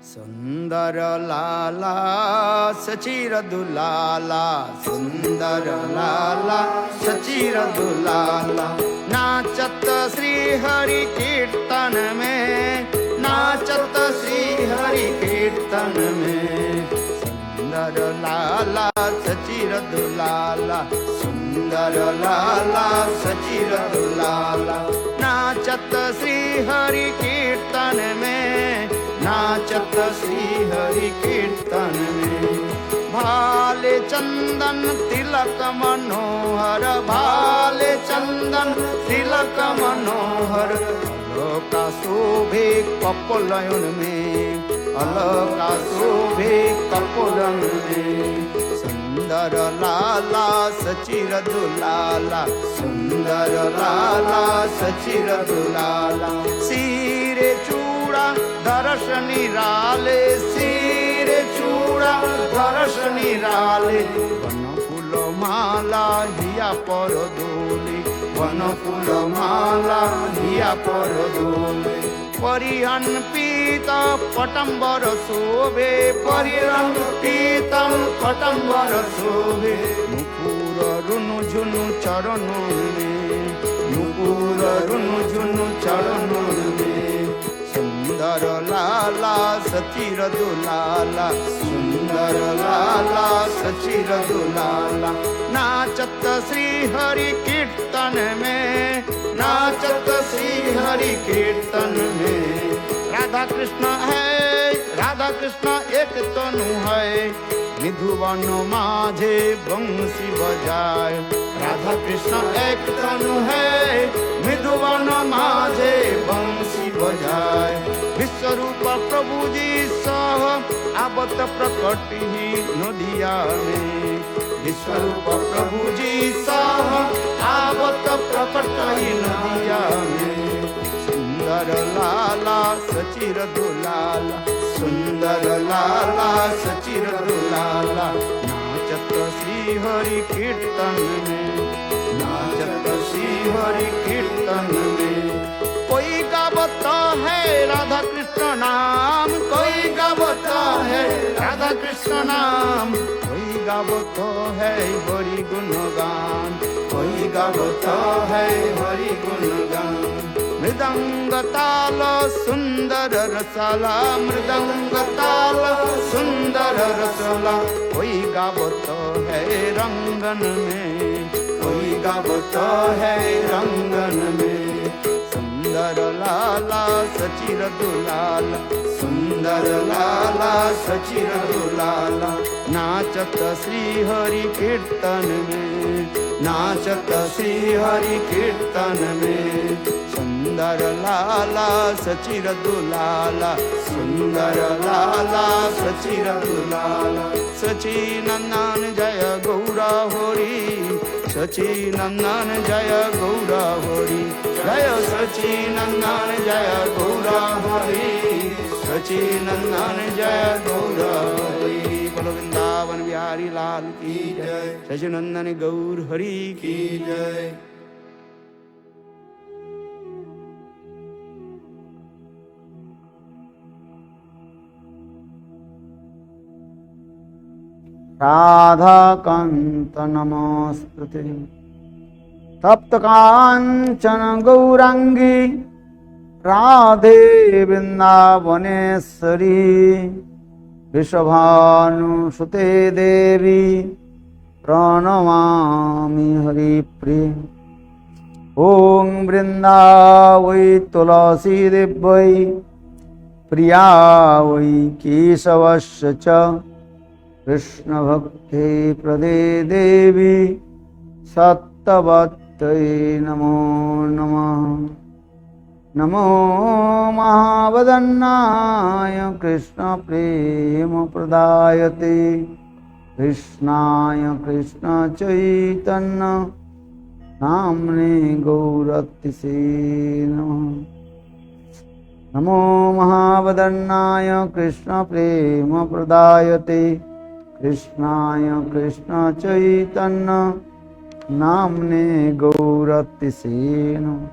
सुंदर लाला सचिर दुलाला, सुंदर लाला सचिर दुलाला, नाचत श्री हरि कीर्तन में, नाचत श्री हरि कीर्तन में। सुंदर लाला सचिर दुलाला, सुंदर लाला सचिर दुलाला, नाचत श्री हरि कीर्तन में, नाचत श्री हरि कीर्तन में। भाले चंदन तिलक मनोहर, भाले चंदन तिलक मनोहर, अलका शोभे कपोलयन में, अलका शोभे कपोलन में। सुंदर लाला सचिर दुलाला, सुंदर लाला सचिर दुलाला, सिरे चूड़ा दर्श निराले, सिरे चूड़ा दर्श निराले, वन फूल माला हिया पर डोले, वन फूल माला हिया पर डोले। परिहन पीता पटंबर शोभे, परिहन पीतम पटंबर शोभे, नुपुर रुनु झुनु चरणों में, नुपुर रुनु झुनु चरणों में। सुंदर लाला सचिर दुलाला, सुंदर लाला सचिर दुलाला, नाचत श्री हरि कीर्तन में, नाचत श्री हरि कीर्तन में। राधा कृष्ण है, राधा कृष्ण एक तनु है, निधुवन माझे बंसी बजाए। राधा कृष्ण एक तनु है, निधुवन माझे बंसी बजाए। विश्वरूप प्रभु जी सह आवत प्रकट ही नदिया में, विश्वरूप प्रभु जी सह आवत प्रकट ही नदिया में। सुंदर लाला सचिर दुलाला, सुंदर लाला सचिर दुलाला, नाचत श्री हरि कीर्तन में, नाचत श्री हरि कीर्तन में। कोई गावता है राधा कृष्ण नाम, कोई गावता है राधा कृष्ण नाम, कोई गावता है हरि गुणगान, कोई गावता है हरि गुणगान। मृदंग ताल सुंदर रसाला, मृदंग ताल सुंदर रसाला, कोई गावता है रंगन में, कोई गावता है रंगन में। सुंदर लाला सचिर दुलाला, सुंदर लाला सचिर दुलाला, नाचत श्री हरि कीर्तन में, नाचत श्री हरि कीर्तन में। सुंदर लाला सचिर दुलाला, सुंदर लाला सचिर दुलाला। सचिनंदन जय गौरा हरि, सचिनंदन जय गौरा हरि, जय सचिनंदन जय गौरा हरि, सचिनंदन जय गौरा हरि। बोलो वृंदावन बिहारी लाल की जय, सचिनंदन गौर हरि की जय। राधा कांत नमस्ते, तप्त कांचन गौरांगी, राधे वृंदावनेश्वरी, वृषभानुसुते देवी, प्रणमामि हरिप्रिये। ओं वृंदावै तुलसी देव्यै, प्रिया वै केशवस्य च, कृष्ण भक्ति प्रदे देवी, सत्यवत्यै नमो नमः। नमो महावदन्नाय कृष्ण प्रेम प्रदायते, कृष्णाय कृष्ण चैतन्य नाम्ने गौरतिसे नमः। नमो महावदन्नाय कृष्ण प्रेम प्रदायते, कृष्णाय कृष्ण चैतन्य नाम्ने गौरतिसे नमः।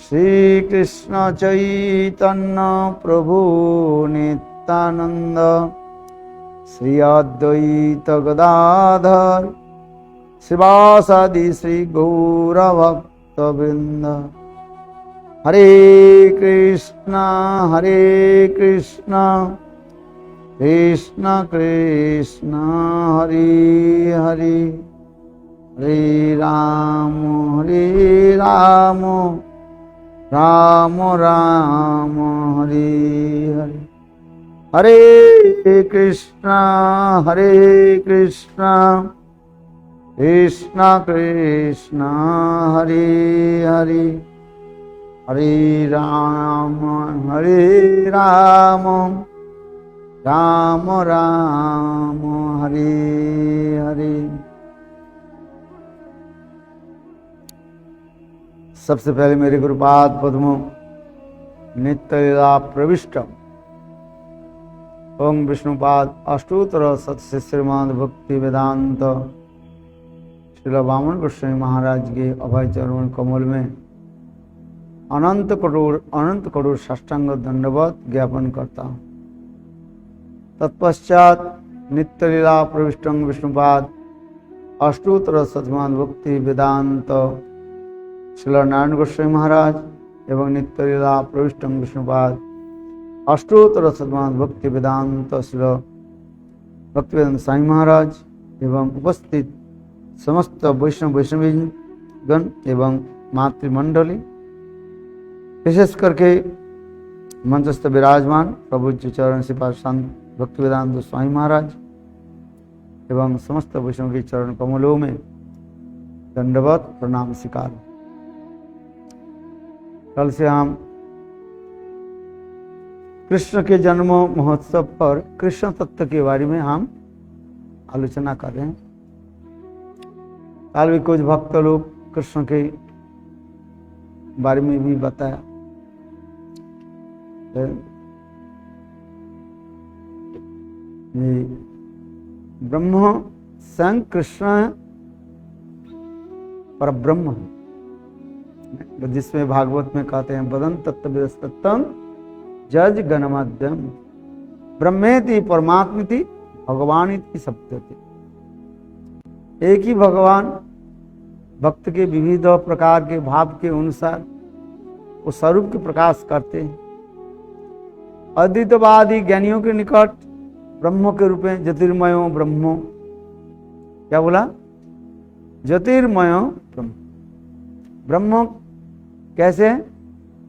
श्री कृष्ण चैतन्य प्रभु नित्य नित्यानंद श्री अद्वैत गदाधर श्रीवासादि श्री गौरभक्त वृंद। हरे कृष्णा कृष्ण कृष्ण हरे हरे, हरे राम राम राम हरे हरे। हरे कृष्णा कृष्ण कृष्ण हरे हरे, हरे राम राम राम हरे हरे। सबसे पहले मेरे गुरुपाद पद्मों नित्यलीला प्रविष्ट ओम विष्णुपाद अष्टोत्तर सत्य श्रीमद् भक्ति वेदांत श्रील वामन गोस्वामी महाराज के अभय चरण कमल में अनंत करोड़ साष्टांग दंडवत ज्ञापन करता हूँ। तत्पश्चात नित्यलीला प्रविष्ट विष्णुपाद अष्टोत्तर सतमद भक्ति वेदांत श्रील नारायण गोस्वामी महाराज एवं नित्यलीला प्रविष्ट विष्णुपाद अष्टोत्तर सतमद भक्ति वेदांत श्रील भक्तिवेदांत स्वामी महाराज एवं उपस्थित समस्त वैष्णवीगण एवं मातृमंडली, विशेष करके मंचस्थ विराजमान प्रभु चरण श्रीपाद संत भक्तिवेदांत स्वामी महाराज एवं समस्त वैष्णव के चरण कमलों में दंडवत प्रणाम स्वीकार। कल से हम कृष्ण के जन्म महोत्सव पर कृष्ण तत्व के बारे में हम आलोचना कर रहे हैं। कल भी कुछ भक्त लोग कृष्ण के बारे में भी बताया। ब्रह्म स्वयं कृष्ण पर ब्रह्म है, जिसमें भागवत में कहते हैं वदन तत्व जज गणमाद्यम ब्रह्मेति परमात्मेति भगवानिति सप्तति। एक ही भगवान भक्त के विविध प्रकार के भाव के अनुसार वो स्वरूप के प्रकाश करते हैं। अद्वैतवादी ज्ञानियों के निकट ब्रह्म के रूप में ज्योतिर्मयो ब्रह्मो, क्या बोला? ज्योतिर्मयो ब्रह्म। ब्रह्म कैसे है?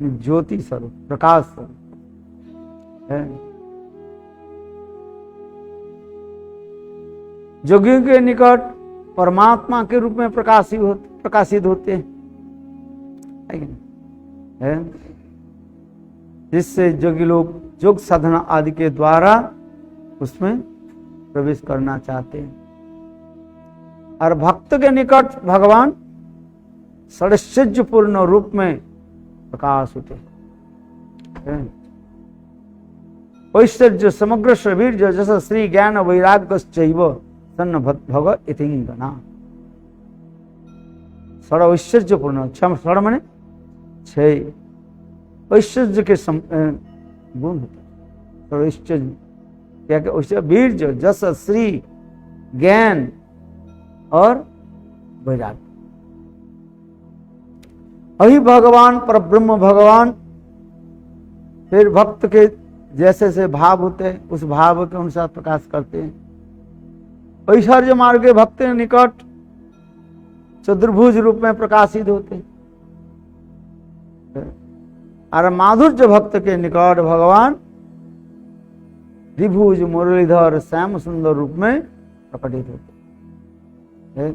ज्योति स्वरूप, प्रकाश स्वरूप है। जोगियों के निकट परमात्मा के रूप में प्रकाशित होते हैं, जिससे जोगी लोग योग साधना आदि के द्वारा उसमें प्रवेश करना चाहते हैं। और भक्त के निकट भगवान षड्षड्यपूर्ण रूप में प्रकाश होते हैं। ऐश्वर्य समग्र वीर्य जैसा श्री ज्ञान वैराग्य सन्न भग इतिंगना। षड ऐश्वर्यपूर्ण, षड माने छह ऐश्वर्य के गुण होते हैं। ऐश्वर्य क्या क्या? ऐश्वर्य वीर्य जस श्री ज्ञान और वैराग्य। अही भगवान पर ब्रह्म भगवान फिर भक्त के जैसे से भाव होते हैं उस भाव के अनुसार प्रकाश करते हैं। ऐश्वर्य मार्ग के भक्त के निकट चतुर्भुज रूप में प्रकाशित होते हैं और माधुर्य भक्त के निकट भगवान द्विभुज मुरलीधर श्याम सुंदर रूप में प्रकटित होते हैं।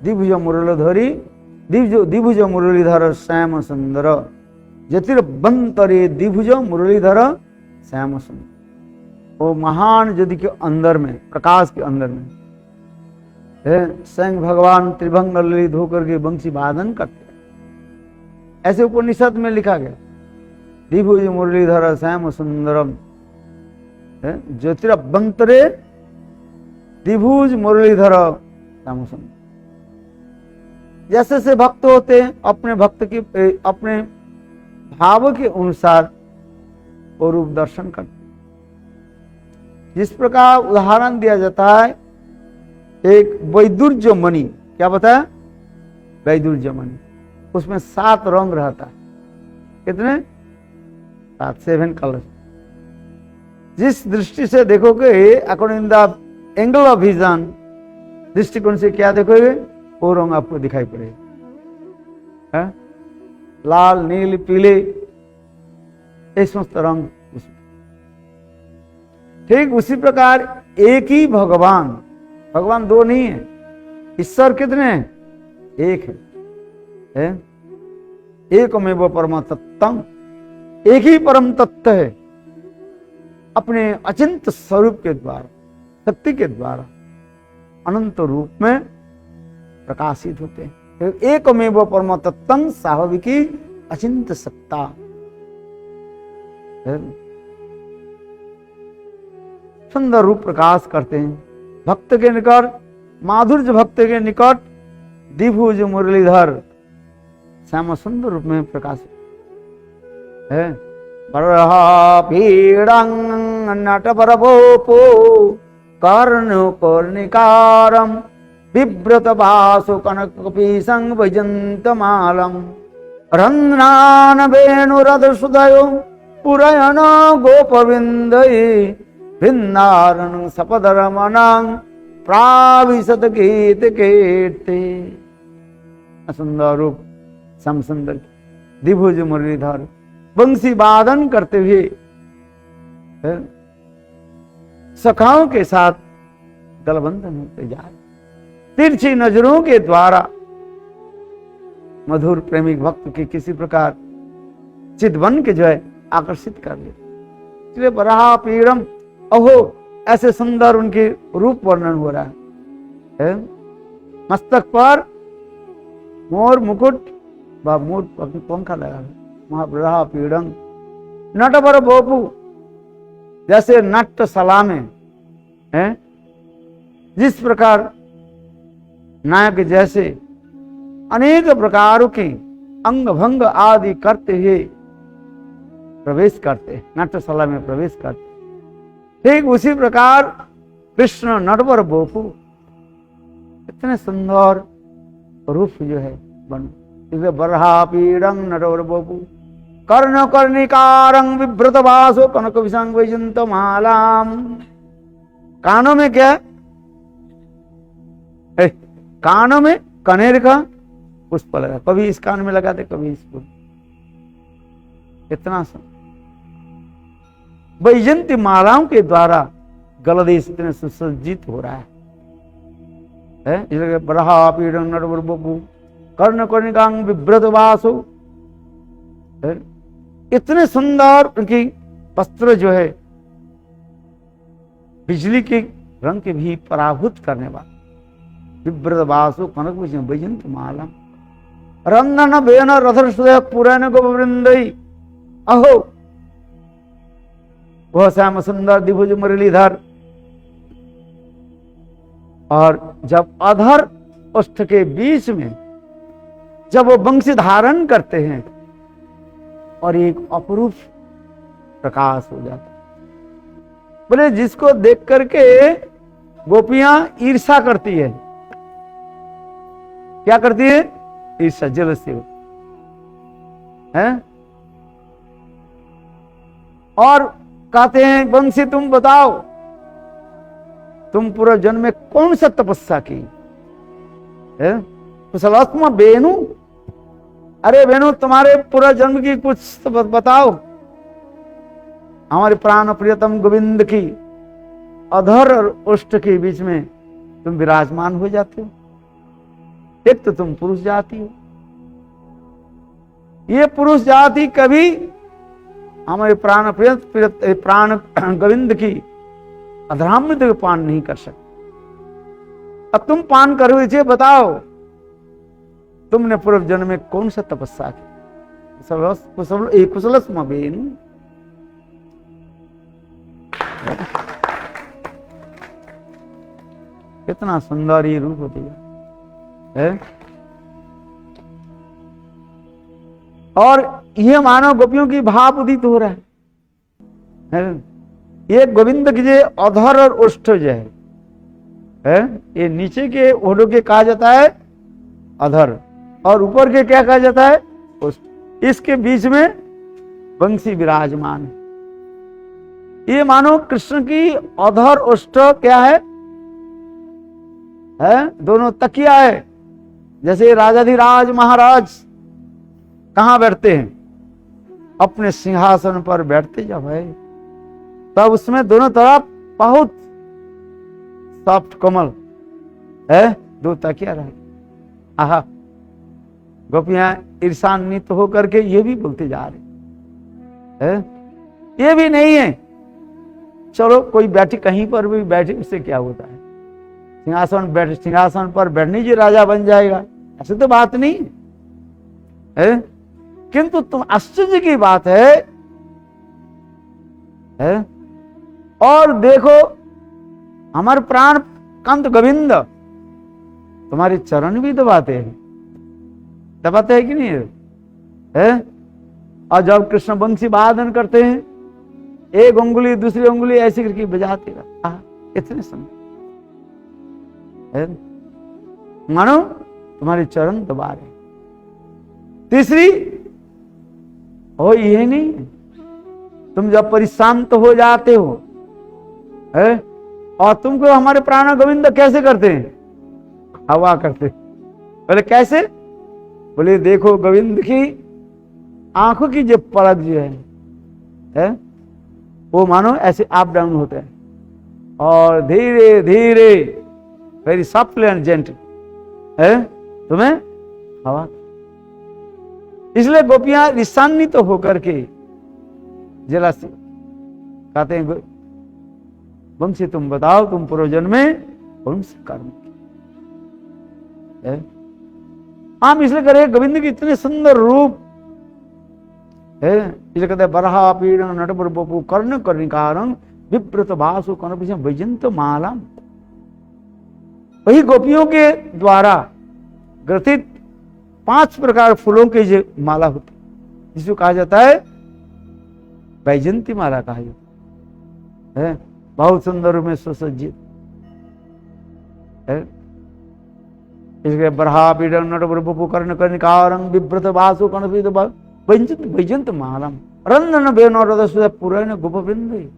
द्विभुज मुरलीधरी द्विभुज मुरलीधर श्याम सुंदर ज्योतिर्बंतरे द्विभुज मुरलीधर श्याम सुंदर। वो महान ज्योति के अंदर में, प्रकाश के अंदर में स्वयं भगवान त्रिभंग ललित होकर के वंशी वादन करते हैं। ऐसे उपनिषद में लिखा गया द्विभुज मुरलीधर श्याम सुंदरम ज्योतिरभ्यंतरे द्विभुज मुरलीधर श्याम सुंदर। जैसे से भक्त होते हैं अपने भक्त की अपने भाव के अनुसार वो रूप दर्शन करते। जिस प्रकार उदाहरण दिया जाता है, एक वैदुर्य मणि, क्या बताया? वैदुर्य मणि, उसमें 7 रंग रहता है। कितने? 7 कलर। जिस दृष्टि से देखोगे, according the angle of vision, दृष्टिकोण से क्या देखोगे, वो रंग आपको दिखाई पड़ेगा। लाल, नील, पीले, ये समस्त रंग। ठीक उसी प्रकार एक ही भगवान, भगवान 2 नहीं है, ईश्वर कितने हैं? एक है, एकमेव परम तत्वम, एक ही परम तत्व है। अपने अचिंत स्वरूप के द्वारा, शक्ति के द्वारा अनंत रूप में प्रकाशित होते हैं। एकमेव परम तत्वं स्वाभाविकी अचिंत सत्ता। सुंदर रूप प्रकाश करते हैं भक्त के निकट, माधुर्य भक्त के निकट द्विभुज मुरलीधर श्याम सुंदर रूप में प्रकाशित है। बरहापीडं नटवरवोपो कर्णिकारं बिभ्रत वासु कनकपीसं वैजन्तमालं रन्ध्रान वेणुरधसुदयो पुरयन गोपविन्दये वृन्दारनं सपदरमणं प्राविशत गीत कीर्ति। सुंदर रूप श्याम सुंदर द्विभुज मुरलीधर बंसी वादन करते हुए सखाओं के साथ गलबंधन होते जाए, तिरछी नजरों के द्वारा मधुर प्रेमिक भक्त के किसी प्रकार चितवन के जो है आकर्षित कर ले। इसलिए बराह पीड़म, अहो ऐसे सुंदर उनके रूप वर्णन हो रहा है। मस्तक पर मोर मुकुट व मोर पंखा लगा है, महाबराह पीड़म नटवर बोपू, जैसे नाट्यशाला में है जिस प्रकार नायक जैसे अनेक प्रकारों के अंग भंग आदि करते हुए प्रवेश करते, नाट्यशाला में प्रवेश करते, ठीक उसी प्रकार कृष्ण नटवर बोपू इतने सुंदर रूप जो है बन। इसे बरहा पीड़ं नटवर बोपू कर्ण कर्णिकारं विभ्रत वासो कनक विसंग वैजंत मालाम। कानों में क्या है? कानों में कनेर का पुष्प लगा, कभी इस कान में लगाते कभी इस पुष्प। इतना वैजंती मालाओं के द्वारा गलदेश इतने सुसज्जित हो रहा है। इसलिए बरहा पीड़ं नटवर बोपू कर्ण कर्णिकांग विभ्रत वासो, इतने सुंदर उनकी वस्त्र जो है बिजली के रंग के भी पराभूत करने वाला। विभ्रत वासु कनक वैजंत माला रंधन बेन रथर पुराण गोवृंदई, अहो वह श्याम सुंदर द्विभुज मुरलीधर। और जब अधर ओष्ठ के बीच में जब वो वंशी धारण करते हैं और एक अपरूप प्रकाश हो जाता, बोले जिसको देख करके गोपियां ईर्षा करती है। क्या करती है? ईर्षा, जेलसी है। और कहते हैं वंशी तुम बताओ, तुम पूरा जन्म में कौन सा तपस्या की है? कुशलात्मा बेनु, अरे बेनु तुम्हारे पूरा जन्म की कुछ तो बताओ। हमारे प्राण प्रियतम गोविंद की अधर और ओष्ठ के बीच में तुम विराजमान हो जाते हो। एक तो तुम पुरुष जाति हो, ये पुरुष जाति कभी हमारे प्राण प्रिय प्राण गोविंद की अधरामृत को पान नहीं कर सकते। अब तुम पान करोगे, बताओ तुमने पूर्व जन्म में कौन सा तपस्या की? कुशलस्म बेनु, कितना सुंदर ये रूप होती है। और ये मानो गोपियों की भाव उदित हो रहा है। ये गोविंद की जो अधर और ओष्ठ जो है, ये नीचे के ओढ़ों के कहा जाता है अधर, और ऊपर के क्या कहा जाता है ओष्ठ। इसके बीच में बंसी विराजमान है। ये मानो कृष्ण की अधर ओष्ठ क्या है, दोनों तकिया है। जैसे राजाधिराज महाराज कहां बैठते हैं, अपने सिंहासन पर बैठते जब है, तब उसमें दोनों तरफ बहुत सॉफ्ट कमल है, दो तकिया रहे। आहा, गोपियां ईर्षान्वित होकर के ये भी बोलते जा रहे हैं, ये भी नहीं है, चलो कोई बैठी कहीं पर भी बैठे, उससे क्या होता है, सिंहासन पर बैठने जी राजा बन जाएगा, ऐसे तो बात नहीं है। किंतु तुम आश्चर्य की बात है, और देखो हमारे प्राण कंत गोविंद तुम्हारे चरण भी दबाते हैं कि नहीं है? और जब कृष्ण वंशी वादन करते हैं, एक उंगली दूसरी उंगली ऐसी करके बजाते रहा, इतने समय मानो तुम्हारे चरण दबा रहे। तीसरी हो ये नहीं, तुम जब परिशांत हो जाते हो और तुमको हमारे प्राण गोविंद कैसे करते हैं, हवा करते। बोले कैसे, बोले देखो गोविंद की आंखों की जो पलक जो है वो मानो ऐसे अप डाउन होते हैं, और धीरे धीरे वेरी सॉफ्टली एंड जेंटल तुम्हें हवा। इसलिए गोपियां ईर्षान्वित तो होकर के जरा से कहते हैं, वंशी तुम बताओ तुम पूर्वजन्म में कौन से कर्म किए। हम इसलिए करे गोविंद के इतने सुंदर रूप है, इसलिए कहते हैं बरहा पीड़न नटवर बपू कर्ण कर्णिकारं विप्रत भासु कर्ण वैजंत मालम। वही गोपियों के द्वारा ग्रथित 5 प्रकार फूलों की जो माला होती जिसको कहा जाता है वैजंती माला कहा जाता है, बहुत सुंदर रूप में सुसज्जित है। इसके बरहा पीड़न नटवर बपू कर्ण कर्णिकारं विव्रत वासु कर्ण वैजंत वैजंत मालम रंजन बेनो हृदय पुरैन गोपवृंद।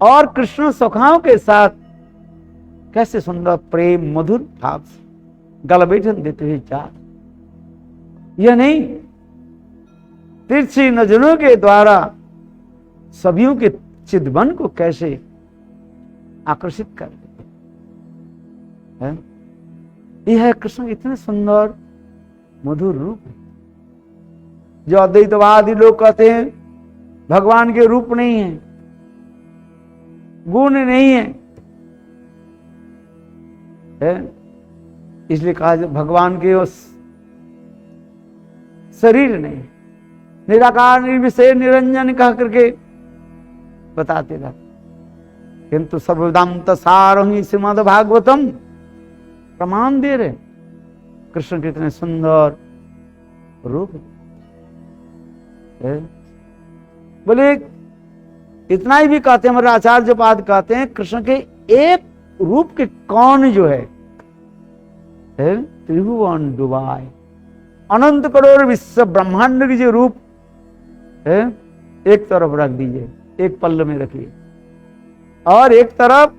और कृष्ण सखाओं के साथ कैसे सुंदर प्रेम मधुर भाव से गल बैठन देते हुए जा, यह नहीं तिरछी नजरों के द्वारा सभियों के चिदबन को कैसे आकर्षित कर देते हैं। यह है कृष्ण इतने सुंदर मधुर रूप है, जो अद्वैतवादी लोग कहते हैं भगवान के रूप नहीं है, गुण नहीं है, इसलिए कहा भगवान के उस शरीर नहीं, निराकार निर्विशेष निरंजन कह करके बताते रहते। किंतु सर्ववेदांत सारहि श्रीमद् भागवतम प्रमाण दे रहे कृष्ण कितने सुंदर रूप है। बोले इतना ही भी कहते हैं, हमारे आचार्य पाद कहते हैं कृष्ण के एक रूप के कौन जो है त्रिभुवन डुबाए, अनंत करोड़ विश्व ब्रह्मांड की जो रूप है एक तरफ रख दीजिए, एक पल्ल में रखिए, और एक तरफ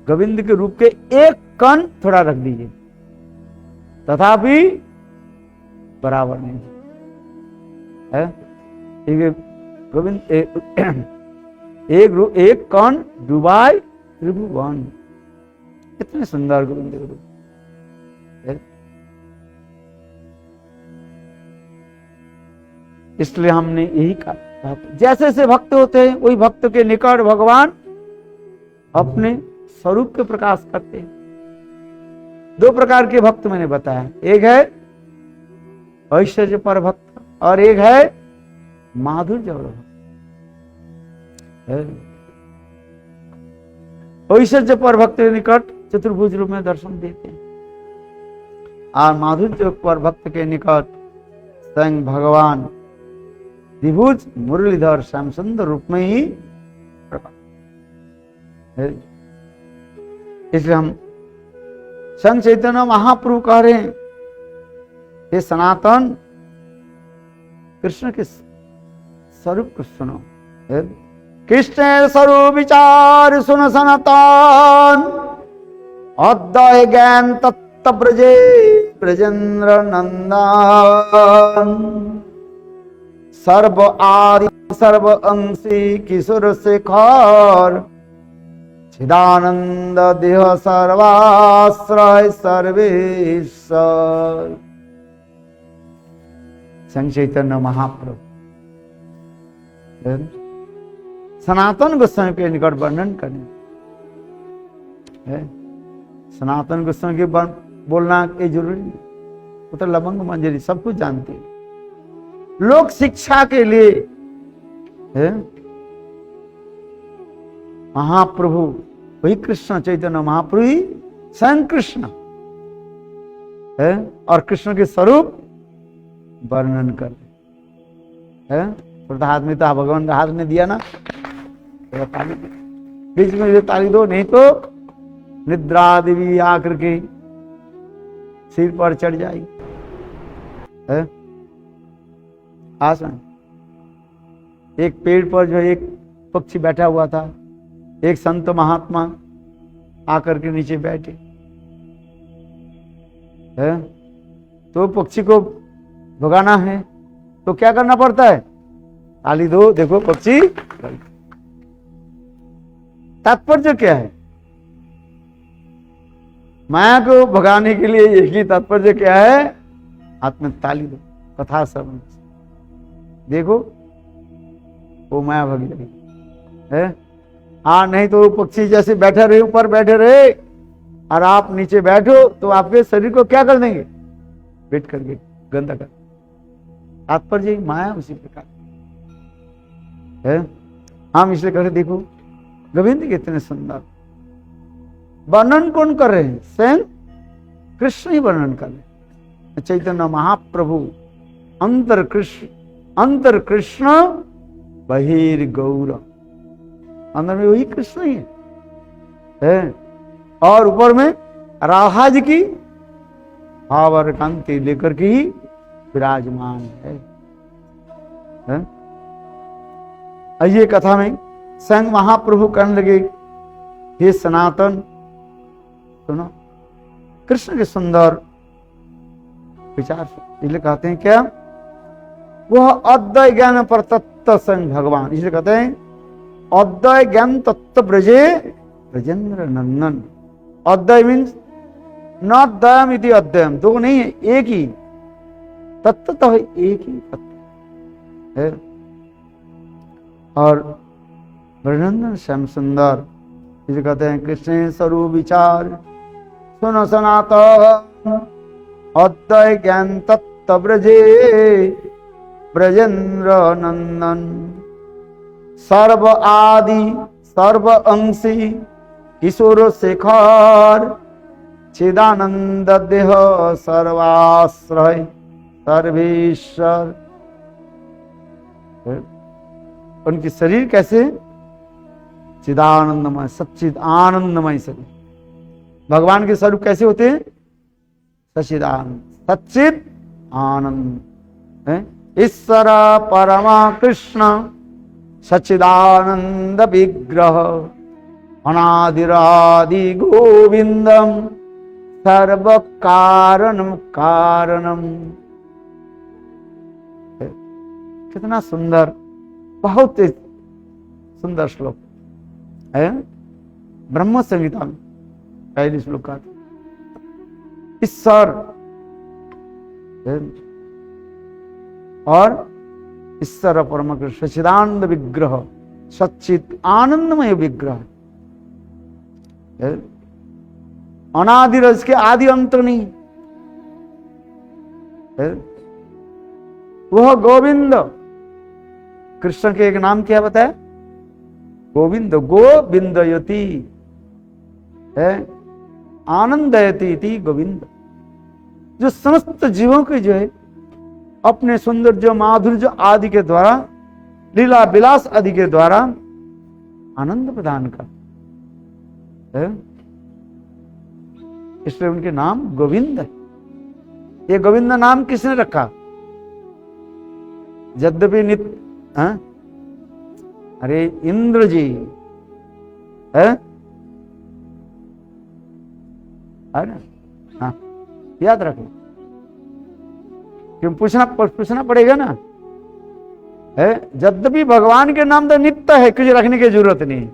गोविंद के रूप के एक कण थोड़ा रख दीजिए, तथापि बराबर नहीं है। गोविंद एक कण डुबाए त्रिभुवन, कितने सुंदर गोविंद के रूप। इसलिए हमने यही कहा, जैसे जैसे भक्त होते हैं वही भक्त के निकट भगवान अपने स्वरूप के प्रकाश करते हैं। 2 प्रकार के भक्त मैंने बताया, एक है ऐश्वर्य पर भक्त और एक है माधुर्य पर भक्त। ऐश्वर्य पर भक्त के निकट चतुर्भुज रूप में दर्शन देते हैं, और माधुर्य पर भक्त के निकट स्वयं भगवान द्विभुज मुरलीधर श्याम सुंदर रूप में ही प्रकट है। इसलिए हम संत चैतन्य महाप्रभु कह रहे हैं, हे सनातन कृष्ण के स्वरूप को सुनो। कृष्ण स्वरूप विचार सुन सनातन, अद्वय ज्ञान तत्व ब्रजे ब्रजेंद्र नंदन। सर्व आदि सर्व अंशी किशोर शेखर, चिदानंद देह सर्वाश्रय सर्वेश्वर। संत चैतन्य महाप्रभु सनातन गोस्वामी के निकट वर्णन करने है। सनातन गोस्वामी के बोलना ये जरूरी नहीं, वो तो लवंग मंजरी सब कुछ जानते हैं। लोक शिक्षा के लिए है महाप्रभु, वही कृष्ण चैतन्य महाप्रभु ही स्वयं कृष्ण है, और कृष्ण के स्वरूप वर्णन कर है। तो हाथ में तो भगवान का हाथ में दिया ना, तो ताली बीच में ताली दो, नहीं तो निद्रा देवी आकर के सिर पर चढ़ जाएगी है। आसन एक पेड़ पर जो एक पक्षी बैठा हुआ था, एक संत महात्मा आकर के नीचे बैठे है, तो पक्षी को भगाना है तो क्या करना पड़ता है? ताली दो, देखो पक्षी। तात्पर्य क्या है? माया को भगाने के लिए एक ही तात्पर्य क्या है? हाथ में ताली दो, कथा श्रवण। देखो वो माया भग जाएगी है। हाँ, नहीं तो पक्षी जैसे बैठे रहे, ऊपर बैठे रहे और आप नीचे बैठो तो आपके शरीर को क्या कर देंगे? पेट करके गंदा कर। तात्पर्य माया उसी प्रकार है। हम इसलिए कह रहे, देखो गोविंद कितने सुंदर वर्णन कौन कर रहे हैं? स्वयं कृष्ण ही वर्णन कर रहे हैं। चैतन्य महाप्रभु अंतर कृष्ण बहिर्गौर, अंदर में वही कृष्ण ही है, और ऊपर में राधा जी की भावर कांति लेकर के ही विराजमान है। ये कथा में स्वयं महाप्रभु कहने लगे, हे सनातन सुनो कृष्ण के सुंदर विचार। इसलिए कहते हैं क्या? वह अद्वय ज्ञान पर तत्व स्वयं भगवान। इसलिए कहते हैं अद्वय ज्ञान तत्व ब्रजे ब्रजेंद्र नंदन। अद्वय मीन्स नॉट द्वयम इति अद्वयम, दो नहीं है, एक ही तत्व, तो एक ही तत्व है। और ब्रजनंदन श्याम सुंदर, इसे कहते हैं कृष्ण स्वरूप विचार सुनो सनातन, अद्वय ज्ञान तत्व ब्रजे ब्रजेंद्र नंदन। सर्व आदि सर्व अंशी किशोर शेखर, चिदानंद देह सर्वाश्रय सर्वेश्वर। उनकी शरीर कैसे? चिदानंदमय, सच्चिद आनंदमय शरीर। भगवान के स्वरूप कैसे होते हैं? सच्चिदानंद, सच्चिद आनंद। ईश्वर परमा कृष्ण सच्चिदानंद विग्रह, अनादिरादि गोविंदम सर्व कारणम कारणम। कितना सुंदर, बहुत ही सुंदर श्लोक है। ब्रह्म संहिता में पहली श्लोक का ईश्वर और ईश्वर परम कृष्ण सच्चिदानंद विग्रह, सच्चित आनंदमय विग्रह, अनादि रस के आदि अंत नहीं है। वह गोविंद, कृष्ण के एक नाम क्या बताया? गोविंद, गोविंदयति है, आनंदयति इति गोविंद, जो समस्त जीवों के जो है अपने सौंदर्य माधुर्य आदि के द्वारा, लीला विलास आदि के द्वारा आनंद प्रदान कर, इसलिए उनके नाम गोविंद है। ये गोविंद नाम किसने रखा? यद्यपि नित्य, अरे इंद्र जी है ना, हाँ याद रखो, क्यों पूछना पड़ेगा ना, है। यद्यपि भगवान के नाम तो नित्य है, कुछ रखने की जरूरत नहीं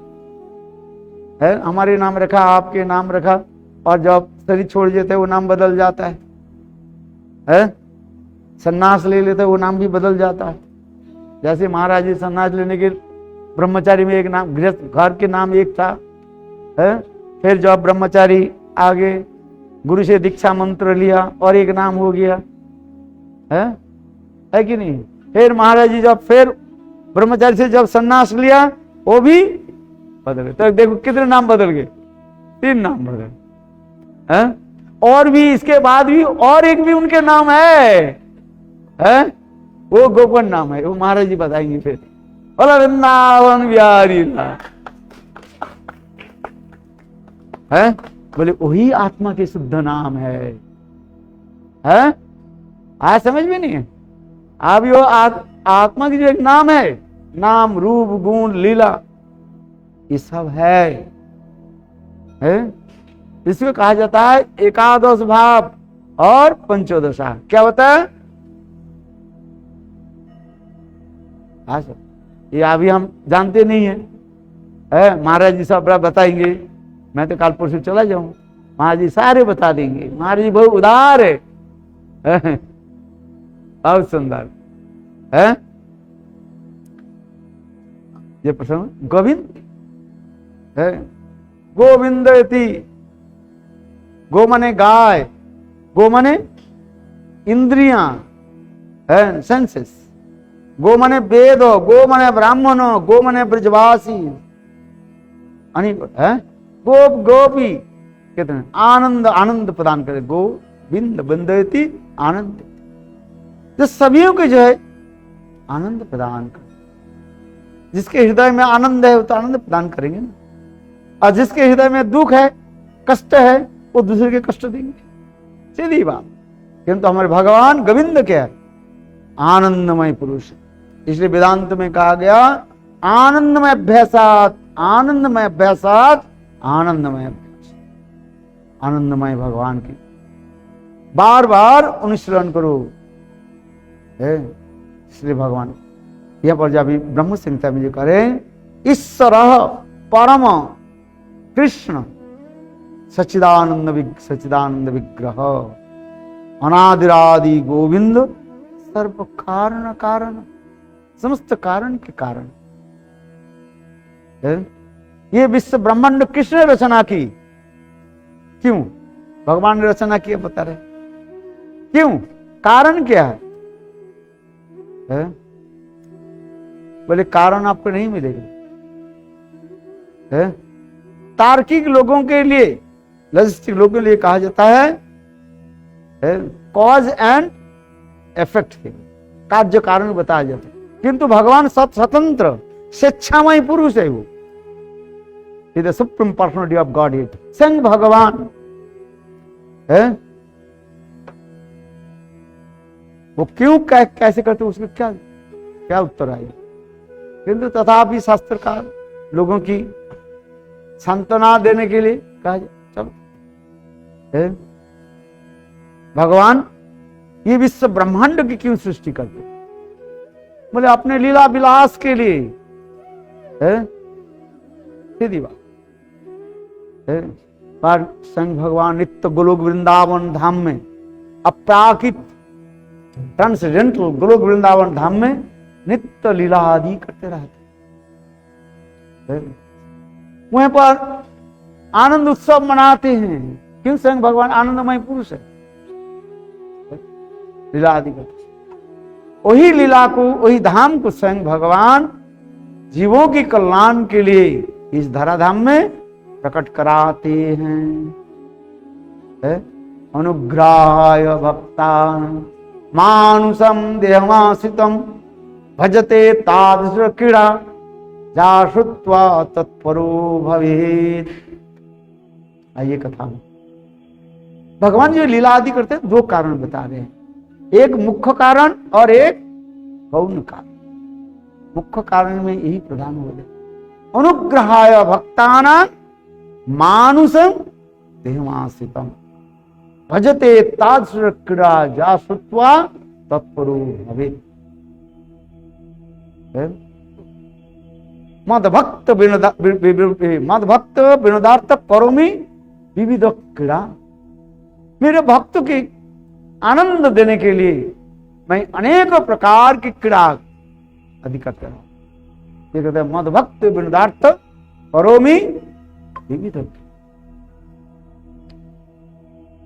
है। हमारे नाम रखा, आपके नाम रखा, और जब शरीर छोड़ देते वो नाम बदल जाता है। सन्यास ले लेते वो नाम भी बदल जाता है। जैसे महाराज जी सन्यास लेने के, ब्रह्मचारी में एक नाम, गृहस्थ घर के नाम एक था, है। फिर जब ब्रह्मचारी आगे गुरु से दीक्षा मंत्र लिया और एक नाम हो गया, है कि नहीं। फिर महाराज जी जब फिर ब्रह्मचारी से जब सन्यास लिया वो भी बदल गए। तो देखो कितने नाम बदल गए, 3 नाम बदल गए। और भी इसके बाद भी और एक भी उनके नाम है, वो गोपन नाम है, वो महाराज जी बताएंगे फिर। बोला वृंदावन बिहारी है, बोले वही आत्मा के शुद्ध नाम है। आज समझ में नहीं है। अब वो आत्मा की जो एक नाम है, नाम रूप गुण लीला ये सब है? इसको कहा जाता है एकादश भाव और पंचोदशा। क्या होता है? हाँ सर, ये अभी हम जानते नहीं है, महाराज जी सब बताएंगे। मैं तो काल परसों चला जाऊं, महाराज जी सारे बता देंगे। महाराज जी बहुत उदार है, बहुत सुंदर है। ये प्रसंग गोविंद है। गोविंदति, गो मने गाय, गो मने इंद्रियां, सेंसेस। गो मने वेद, गो मने ब्राह्मण, गो मने ब्रजवासी, गोप गोपी कितने आनंद आनंद प्रदान करे। गोविंद बिंदती आनंद, जो सभी को जो है आनंद प्रदान कर। जिसके हृदय में आनंद है वो तो आनंद प्रदान करेंगे ना, और जिसके हृदय में दुख है, कष्ट है, वो दूसरे के कष्ट देंगे, सीधी बात। किंतु हमारे भगवान गोविंद क्या है? आनंदमय पुरुष। इसलिए वेदांत में कहा गया आनंदमय अभ्यासात, आनंदमय अभ्यासात आनंदमय अभ्यास। आनंदमय भगवान की बार बार अनुसरण करो। इसलिए भगवान यह पर जब ब्रह्म संहिता में जो करें, ईश्वर परम कृष्ण सच्चिदानंद विग्रह अनादिरादि गोविंद सर्व कारण कारण, समस्त कारण के कारण। ये विश्व ब्रह्मांड किसने रचना की? क्यों भगवान ने रचना की बता रहे? क्यों? कारण क्या है? बोले कारण आपको नहीं मिलेगा। तार्किक लोगों के लिए, लॉजिस्टिक लोगों के लिए कहा जाता है कॉज एंड इफेक्ट, कार्य कारण बताया जाता है। किंतु भगवान स्वतंत्र स्वेच्छामय पुरुष है। वो the supreme personality of godhead, स्वयं भगवान है। वो क्यों कैसे करते उसमें क्या उत्तर आएगा? किंतु तथापि शास्त्रकार लोगों की सांत्वना देने के लिए कहा जाए चलो भगवान ये विश्व ब्रह्मांड की क्यों सृष्टि करते? बोले अपने लीला विलास के लिए। सीधी बात। पर संग भगवान नित्य गोलोक वृंदावन धाम में, अपराकित ट्रांसेंडेंटल गोलोक वृंदावन धाम में नित्य लीला आदि करते रहते। वहीं पर आनंद उत्सव मनाते हैं। क्यों? स्वयं भगवान आनंदमय पुरुष है, लीला आदि करते। वही लीला को, वही धाम को स्वयं भगवान जीवों की कल्याण के लिए इस धराधाम में प्रकट कराते हैं। अनुग्रहाय भक्तान मानुषम देहमासितम भजते तादृश क्रीड़ा जा श्रुत्वा तत्परो भवेत्। आइए कथा में भगवान जो लीला आदि करते हैं दो कारण बता रहे हैं, एक मुख्य कारण और एक गौण कारण। मुख्य कारण में यही प्रधान हो गए, अनुग्रहाय भक्तानां मानुषं देहमासितम भजते तादृश क्रीड़ा जा श्रुत्वा तत्परो भवेत्। मद्भक्त विनोदार्थ करोमि विविध क्रीड़ा। मेरे भक्त की आनंद देने के लिए मैं अनेक प्रकार की क्रीड़ा आदि करता हूं। ये कहते हैं मद्भक्त विनोदार्थ करोमि विविध।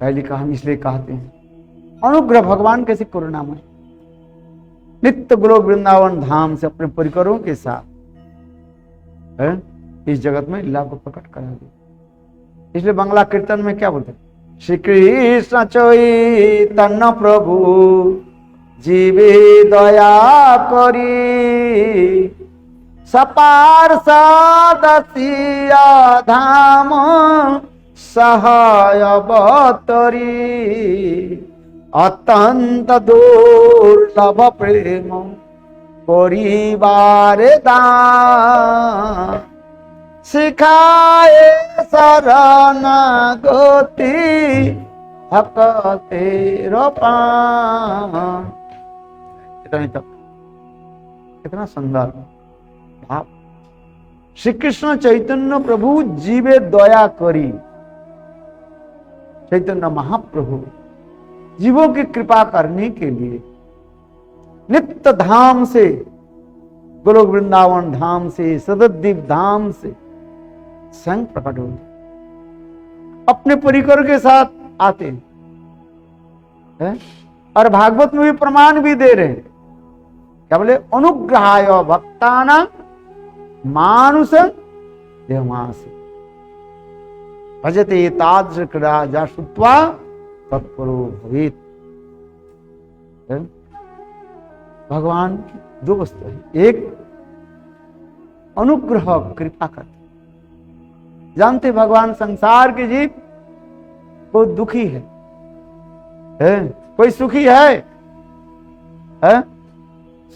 पहली कहा इसलिए कहते हैं अनुग्रह भगवान कैसे करुणामय, नित्य गोलोक वृंदावन धाम से अपने परिकरों के साथ इस जगत में लीला को प्रकट करा दिया। इसलिए बांग्ला कीर्तन में क्या बोलते हैं, श्री कृष्ण चैतन्य प्रभु जीवे दया करी सपार सदसिया धाम सहाय बतरी अत्यंत दुर्लभ प्रेम परिवार दान सिखाए शरणागति भक्ते रोपान। कितना सुंदर भाव। श्री कृष्ण चैतन्य प्रभु जीवे दया करी, चैतन्य महाप्रभु जीवों की कृपा करने के लिए नित्य धाम से, गोलोक वृंदावन धाम से, सदद्वीप धाम से संग प्रकट होते, अपने परिकर के साथ आते हैं। और भागवत में भी प्रमाण भी दे रहे हैं, क्या बोले, अनुग्रहाय भक्तानां मानुषं देहमासितम भजते तादृश क्रीड़ा जा श्रुत्वा तत्परो भवेत्। भगवान की दो वस्तु है, एक अनुग्रह कृपा करते। जानते भगवान संसार के जीव बहुत दुखी है? कोई सुखी है?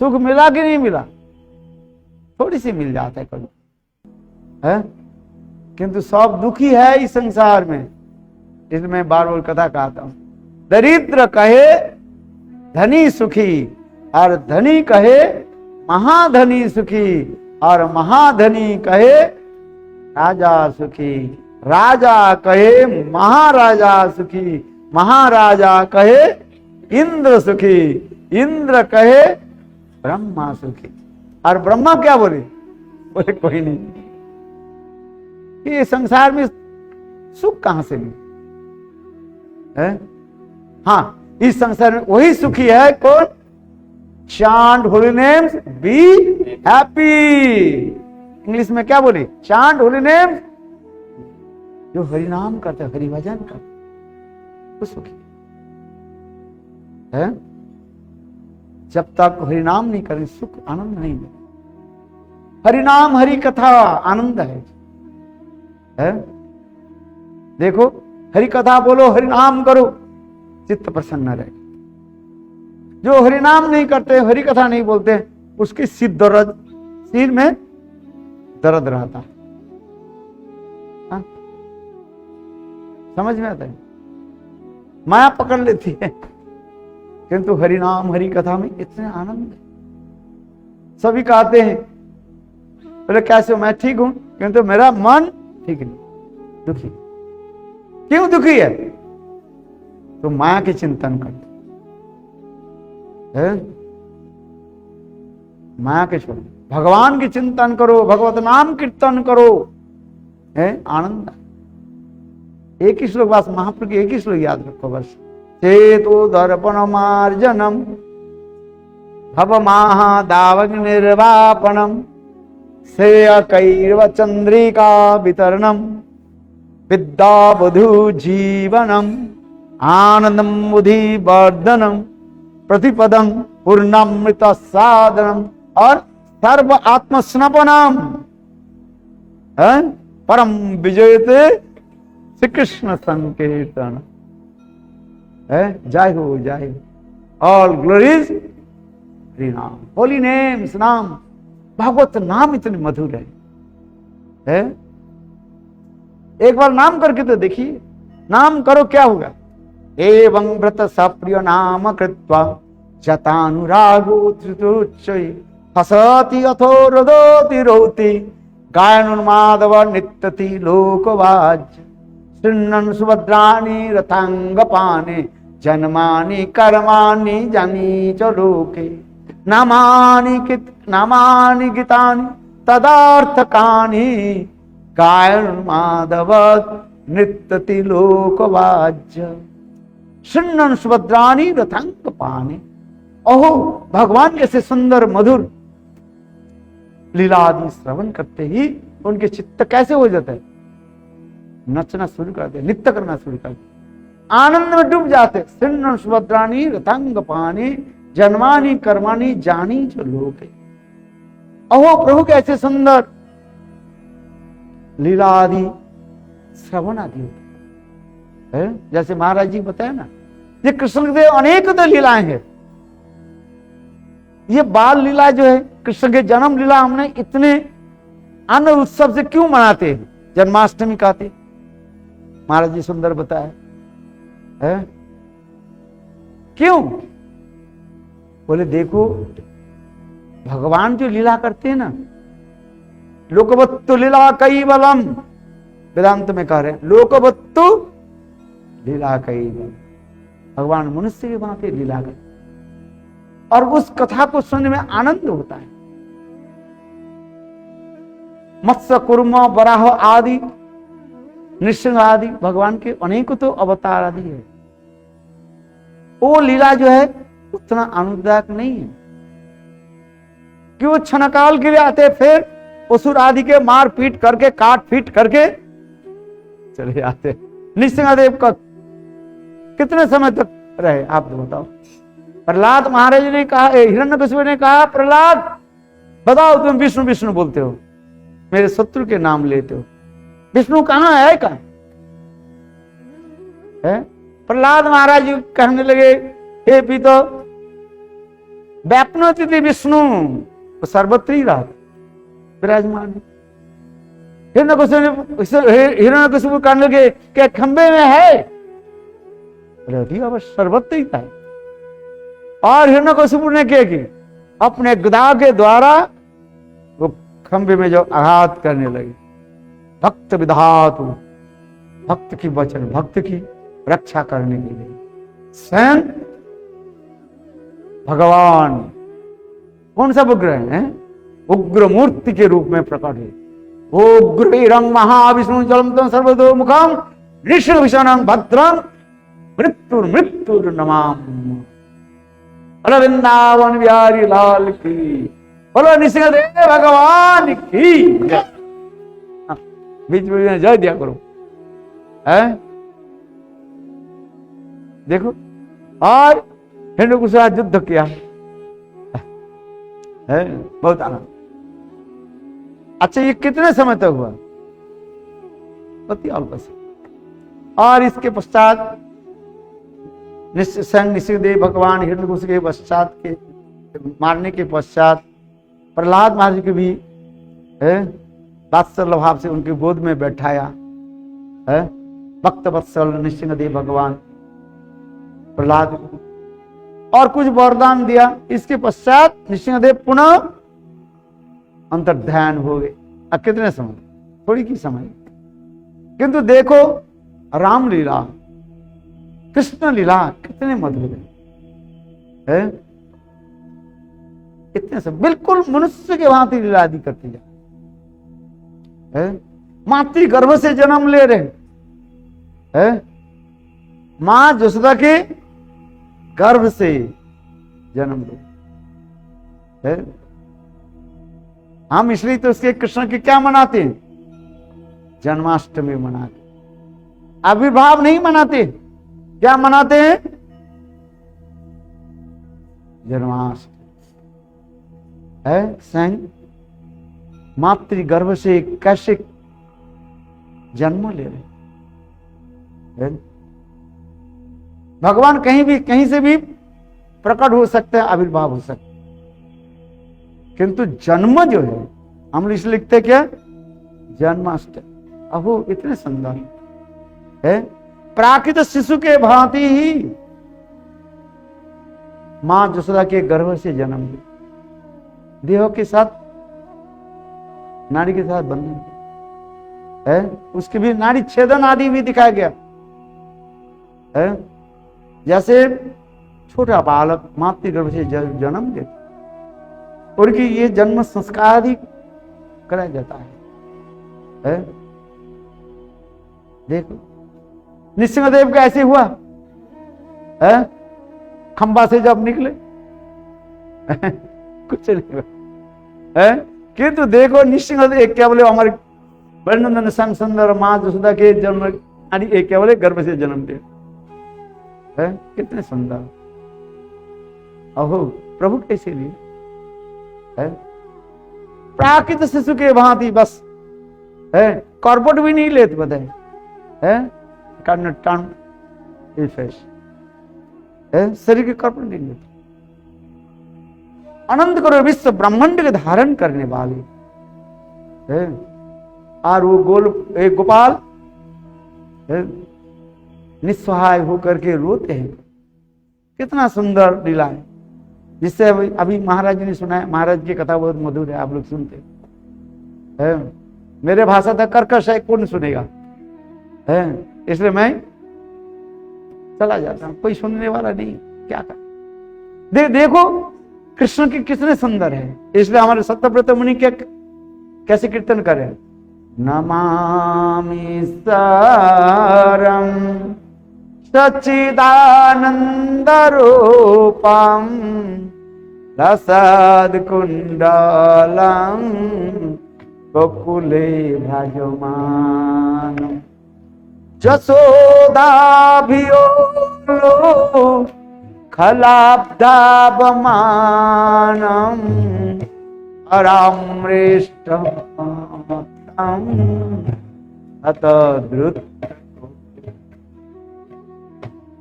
सुख मिला कि नहीं मिला? थोड़ी सी मिल जाता है कभी, किंतु सब दुखी है इस संसार में। इसलिए मैं बार बार कथा कहता हूं, दरिद्र कहे धनी सुखी और धनी कहे महाधनी सुखी और महाधनी कहे राजा सुखी, राजा कहे महाराजा सुखी, महाराजा कहे इंद्र सुखी, इंद्र कहे ब्रह्मा सुखी। और ब्रह्मा क्या बोले? बोले कोई नहीं। ये संसार में सुख कहां से मिले? हाँ, इस संसार में वही सुखी है कौन? Chant Holi names be happy. English में क्या बोले? चांट होली नेम्स, जो हरि नाम करते, हरि भजन करते, वो सुखी है। जब तक हरि नाम नहीं करें सुख आनंद नहीं मिले। हरि नाम हरि कथा आनंद है। देखो, हरि कथा बोलो, हरि नाम करो, चित्त प्रसन्न रहे। जो हरि नाम नहीं करते, हरि कथा नहीं बोलते, उसकी सिर में दर्द रहता है। समझ में आता है? माया पकड़ लेती है। किंतु हरि नाम हरि कथा में इतने आनंद है। सभी कहते हैं बोले कैसे हो? मैं ठीक हूं, किंतु मेरा मन ठीक नहीं, दुखी। क्यों दुखी है? तो माया के चिंतन करते है। माया के छोड़ो, भगवान के चिंतन करो, भगवत नाम कीर्तन करो, है आनंद। एक ही श्लोक, बस महाप्रभु की एक ही श्लोक याद रखो बस। चेतो दर्पण मार्जनम भव महादावग निर्वापणम श्रेय कैर्व चंद्रिका वितरणम विद्या बुधु जीवनम आनंदम बुद्धि वर्धनम प्रतिपदम पूर्णामृत साधनम और सर्व आत्मस्नपनम, परम विजयते श्री कृष्ण संकीर्तन। जय हो जय हो, ऑल ग्लोरीज हरि नाम, होली नेम्स नाम। भागवत नाम इतने मधुर है? एक बार नाम करके तो देखिए, नाम करो क्या होगा। एवं व्रत सप्रिय नाम कृत्वा जतानुरागो धृतोच्चये हसति अथो रोदति रोति गायनुन्मादव नित्यति लोकवाज्य शृण्वन् सुभद्राणि रथांगपाने जन्मानि कर्माणि जानि च लोके नामानि गीतानि तदार्थकानि गायनुन्मादव नित्यति लोकवाज्य शृण्वन् सुभद्राणि रथांगपाने। ओहो, भगवान जैसे सुंदर मधुर लीला आदि श्रवण करते ही उनके चित्त कैसे हो जाता है, नचना शुरू करते, नृत्य करना शुरू करते, आनंद में डूब जाते। शृण्वन् सुभद्राणि रथांगपाने जन्मानि कर्माणि जानि च लोके। ओहो, प्रभु कैसे सुंदर लीला आदि श्रवण आदि होता है। जैसे महाराज जी बताया ना, ये कृष्ण देव अनेक तो लीलाएं हैं। ये बाल लीला जो है, कृष्ण के जन्म लीला हमने इतने अन्य उत्सव से क्यों मनाते हैं? जन्माष्टमी कहते, महाराज जी सुंदर बताया है। क्यों? बोले देखो, भगवान जो लीला करते हैं ना, लोकवत्तु लीला कैवलम, वेदांत में कह रहे हैं लोकवत्तु लीला कैवलम। भगवान मनुष्य के भांति लीला करते और उस कथा को सुनने में आनंद होता है। मत्स्य कुर्म वराह आदि नृसिंह आदि भगवान के अनेक तो अवतार आदि है। वो लीला जो है उतना आनंददायक नहीं है कि वो क्षणकाल के लिए आते, फिर असुर आदि के मार पीट करके काट पीट करके चले जाते। नृसिंहदेव का कितने समय तक रहे आप तो बताओ। प्रहलाद महाराज ने कहा, हिरण्यकशिपु ने कहा, प्रहलाद बताओ तुम विष्णु विष्णु बोलते हो, मेरे शत्रु के नाम लेते हो, विष्णु कहाँ है? कहाँ है? प्रहलाद महाराज कहने लगे, हे पितो व्यापनोति विष्णु, तो सर्वत्र ही रहा विराजमान है। हिरण्यकशिपु कहने लगे क्या खंबे में है? सर्वत्र ही था। और हिरण्यकशिपु ने क्या की? अपने गदा के द्वारा वो खंबे में जो आघात करने लगे। भक्त विधातु, भक्त की वचन, भक्त की रक्षा करने के लिए स्वयं भगवान कौन सा उग्र है? उग्र मूर्ति के रूप में प्रकट है। उग्र महाविष्णु जलम सर्वतो मुखम ऋषि विषाणं भद्रं मृत्युर नमाम। बोलो वृंदावन बिहारी लाल की, बोलो नृसिंहदेव भगवान की। बीच में जय दिया करो है। देखो, और हिंदू के साथ युद्ध किया है, बहुत आनंद। अच्छा, ये कितने समय तक हुआ? पति और इसके पश्चात नृसिंहदेव भगवान हिरण्यकशिपु के पश्चात के मारने के पश्चात प्रहलाद महाराज के भी वात्सल्य भाव से उनके गोद में बैठाया है। भक्त वत्सल नृसिंहदेव भगवान प्रहलाद को और कुछ वरदान दिया। इसके पश्चात नृसिंहदेव पुनः अंतर्ध्यान हो गए। अब कितने समय? थोड़ी की समय, किंतु देखो राम लीला, कृष्ण लीला कितने मधुर है। कितने सब बिल्कुल मनुष्य के भांति लीला आदि करते जा। मातृ गर्भ से जन्म ले रहे हैं, मां जसोदा के गर्भ से जन्म ले। हम इसलिए तो उसके कृष्ण की क्या मनाते हैं? जन्माष्टमी मनाते, आविर्भाव नहीं मनाते। क्या मनाते हैं? जन्माष्टमी है। स्वयं मातृ गर्भ से कैसे जन्म ले रहे हैं। भगवान कहीं भी कहीं से भी प्रकट हो सकते हैं, आविर्भाव हो सकते हैं, किंतु जन्म जो है हम इसलिए लिखते क्या, जन्माष्टमी। अहो इतने सुंदर है। प्राकृत शिशु के भांति ही मां जसोदा के गर्भ से जन्म लिया, देह के साथ नाड़ी के साथ बंधन है, उसकी भी नाड़ी छेदन आदि भी दिखाया गया है। जैसे छोटा बालक मातृ गर्भ से जन्म लेता, उनकी ये जन्म संस्कार आदि कराया जाता है। देखो नृसिंहदेव का ऐसे हुआ है, खंबा से जब निकले कुछ नहीं हुआ है, किंतु देखो नृसिंहदेव क्या बोले, हमारे वर्णनंदन श्याम सुंदर मां जसोदा के जन्म क्या बोले, गर्भ से जन्म लिया है। कितने सुंदर। अहो प्रभु कैसे लिए है, प्राकृत शिशु के भांति बस है, कॉर्पोरेट भी नहीं लेते बताए है, शरीर के कॉर्पोरेट नहीं लेते। अनंत करोड़ विश्व ब्रह्मांड के धारण करने वाले है, और वो गोपाल निस्सहाय होकर के रोते हैं। कितना सुंदर लीला है, जिससे अभी महाराज जी ने सुना है। महाराज की कथा बहुत मधुर है, आप लोग सुनते हैं। मेरे भाषा तक कर्कश है, कौन सुनेगा है, इसलिए मैं चला जाता हूं, कोई सुनने वाला नहीं, क्या कर। देखो कृष्ण की कितने सुंदर है, इसलिए हमारे सत्यव्रत मुनि क्या कैसे कीर्तन करें, नमामि सारं सच्चिदानंद रूपम रसद कुंडलम गोकुले भजमान जसोदाभियो खलाब्दावमानम अरामृष्टम अत द्रुत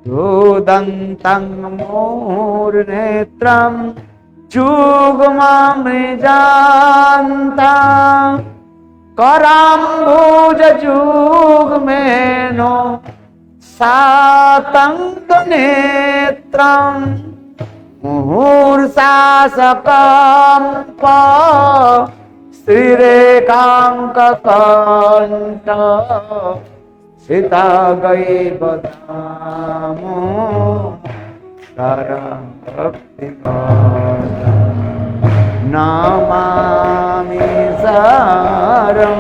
दोदन्तं मूर्नेत्रं जुग्ममृजान्तं कराम्बुजजुग्मेनो सातङ्कनेत्रं मुहूर्षासकम्प श्रीरेखाङ्ककण्ठ सीता गई बदामो भक्ति नमामि सारं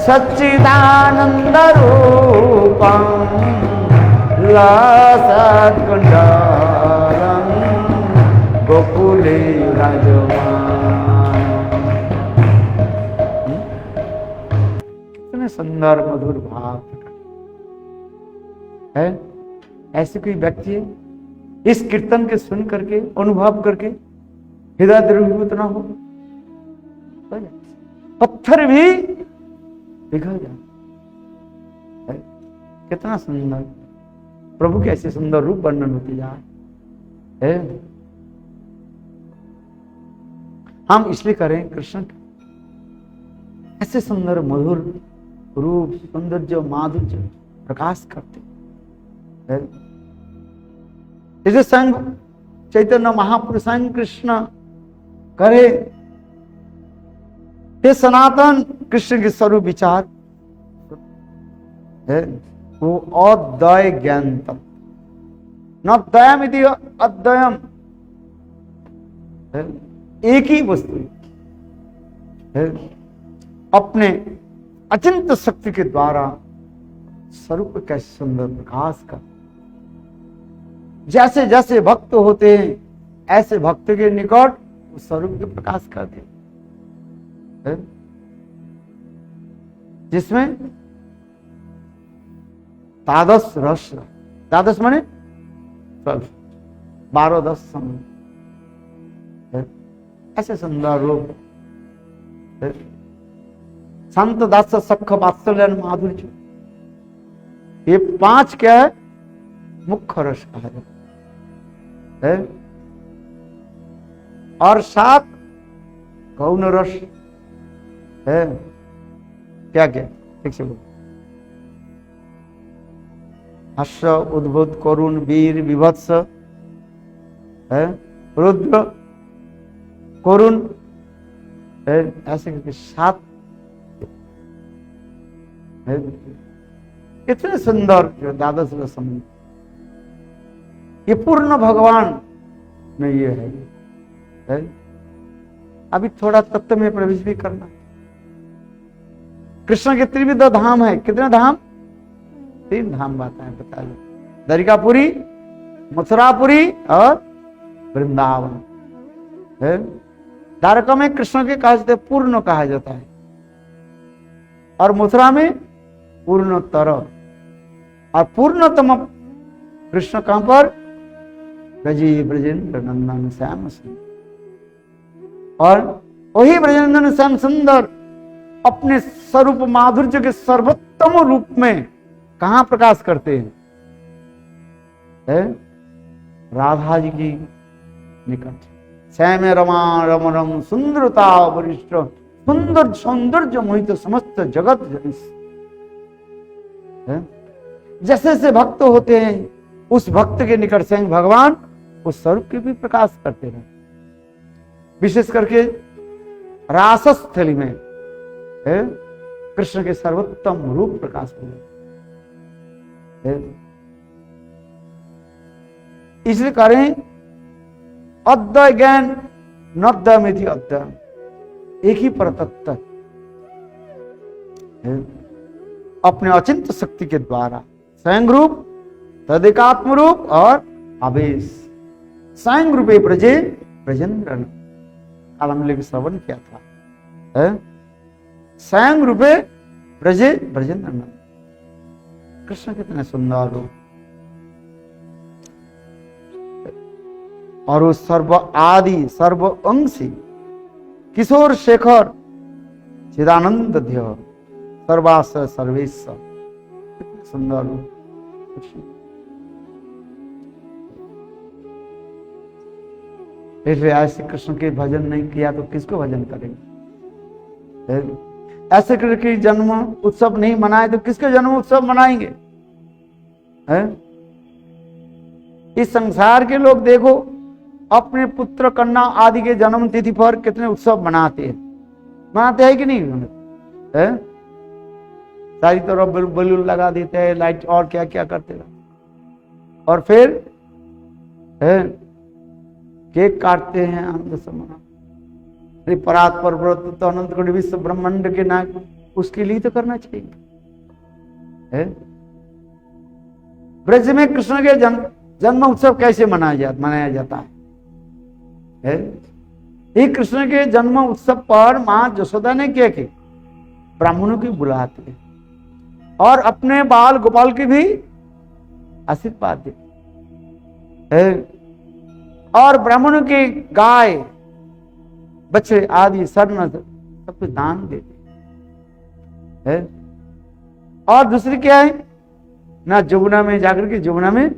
सच्चिदानंद रूपं लसत्कुण्डलं गोकुले विराजमान। कितने सुंदर मधुर भाव है। ऐसे कोई व्यक्ति है इस कीर्तन के सुन करके अनुभव करके हृदय द्रवीभूत ना हो, पत्थर भी पिघल जाए। कितना सुंदर प्रभु के ऐसे सुंदर रूप वर्णन होते जा है। हम इसलिए करें कृष्ण ऐसे सुंदर मधुर रूप सौंदर्य माधुर्य प्रकाश करते है। जैसे संग चैतन्य महापुरुष संग कृष्ण करे, हे सनातन कृष्ण के स्वरूप विचार है, वो अद्वय ज्ञान तत्व न द्वयम यदि अद्वयम है, एक ही वस्तु है, अपने अचिंत शक्ति के द्वारा स्वरूप कैसे सुंदर प्रकाश का। जैसे जैसे भक्त होते हैं ऐसे भक्त के निकट स्वरूप के प्रकाश करते हैं, जिसमें तादस रस, तादस माने 12-10 समय, ऐसे सुंदर रूप, संत दास सख वात्सल्य माधुर्य, ये 5 क्या है? मुख्य रस कहा जाता है। और 7 गौण रस है। क्या क्या? ठीक से बोलो। हर्ष, उद्भुत, करुण, वीर, विभत्स है, रुद्र, करुण है, ऐसे करके 7 है। कितने सुंदर जो द्वादश रसम, ये पूर्ण भगवान में ये है। अभी थोड़ा तत्व में प्रवेश भी करना। कृष्ण के त्रिविध धाम है। कितने धाम? 3 धाम बात है, बता लो। द्वारिकापुरी, मथुरापुरी और वृंदावन है। द्वारका में कृष्ण के कहा जाता है, पूर्ण कहा जाता है, और मथुरा में पूर्णोत्तर। और पूर्णतम कृष्ण कहां पर? ब्रजी ब्रजेंद्र नंदन श्याम सुंदर। और वही ब्रजेंद्र श्याम सुंदर अपने स्वरूप माधुर्य के सर्वोत्तम रूप में कहां प्रकाश करते हैं? राधा जी की निकट। श्याम रमा रमणम सुंदरता वरिष्ठ सुंदर सौंदर्य मोहित समस्त जगत जनिस। जैसे जैसे भक्त होते हैं उस भक्त के निकट से भगवान उस स्वरूप के भी प्रकाश करते रहे। विशेष करके रासस्थली में कृष्ण के सर्वोत्तम रूप प्रकाश हुए। इसलिए करें अद्वय ज्ञान नद्यमिति अद्वय, एक ही परतत्व अपने अचिंत शक्ति के द्वारा स्वयं रूप, तदेकात्म रूप और आवेश। स्वयं रूपे ब्रजे ब्रजेंद्र, कालम लेके श्रवण किया था। स्वयं रूपे ब्रजे ब्रजेंद्र, कृष्ण कितने सुंदर रूप। और वो सर्व आदि सर्व अंशी किशोर शेखर चिदानंद ध्य सर्वास सर्वेश, कितने सुंदर रूप। ऐसे कृष्ण के भजन नहीं किया तो किसको भजन करेंगे? ऐसे कृष्ण की जन्म उत्सव नहीं मनाए तो किसके जन्म उत्सव मनाएंगे? इस संसार के लोग देखो अपने पुत्र कन्या आदि के जन्म तिथि पर कितने उत्सव मनाते हैं कि नहीं? सारी तरफ बलून लगा देते हैं, लाइट और क्या क्या करते हैं, और फिर केक काटते हैं आनंद से मना। परात पर व्रत तो अनंत कोटि विश्व ब्रह्मांड के नायक, उसके लिए तो करना चाहिए। ब्रज में कृष्ण के जन्म उत्सव कैसे मनाया जाता है? ये कृष्ण के जन्म उत्सव पर मां यशोदा ने क्या की? ब्राह्मणों की बुलाते हैं और अपने बाल गोपाल की भी आशीर्वाद देते, और ब्राह्मणों की गाय बच्चे आदि स्वर्ण सब कुछ दान देते। और दूसरी क्या है ना, जमुना में जाकर के जमुना में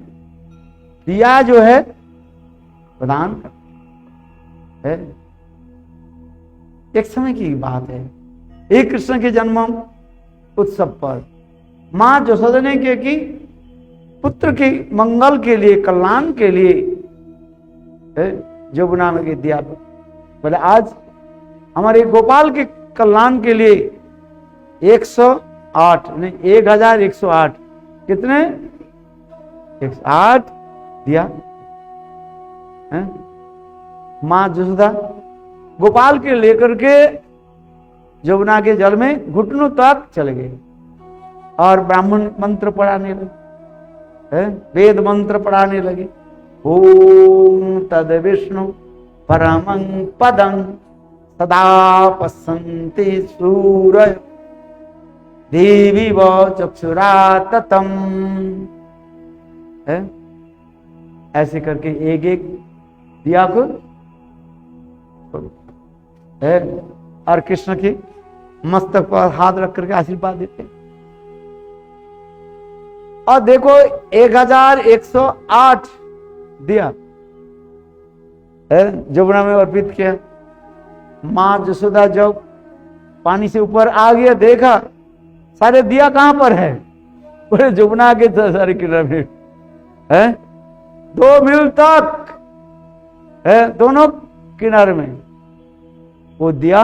दिया जो है प्रदान करते है। एक समय की बात है, एक कृष्ण के जन्म उत्सव पर मां यशोदा ने क्या की? पुत्र के मंगल के लिए, कल्याण के लिए जमुना में दिया। बोले आज हमारे गोपाल के कल्याण के लिए 108 नहीं 1108 कितने 108 दिया। मां यशोदा गोपाल के लेकर के जमुना के जल में घुटनों तक चले गए और ब्राह्मण मंत्र पढ़ाने लगे, वेद मंत्र पढ़ाने लगे। ओम तद विष्णु परमं पदं सदा पश्यन्ति सूरय देवी व चक्षुरा ततम। ऐसे करके एक एक दिया को है और कृष्ण के मस्तक पर हाथ रख करके आशीर्वाद देते। और देखो 1108 दिया जमुना में अर्पित किया। मां जसोदा जब पानी से ऊपर आ गया, देखा सारे दिया कहां पर है, पूरे जमुना के सारे किनारे है, 2 मील तक है, दोनों किनारे में वो दिया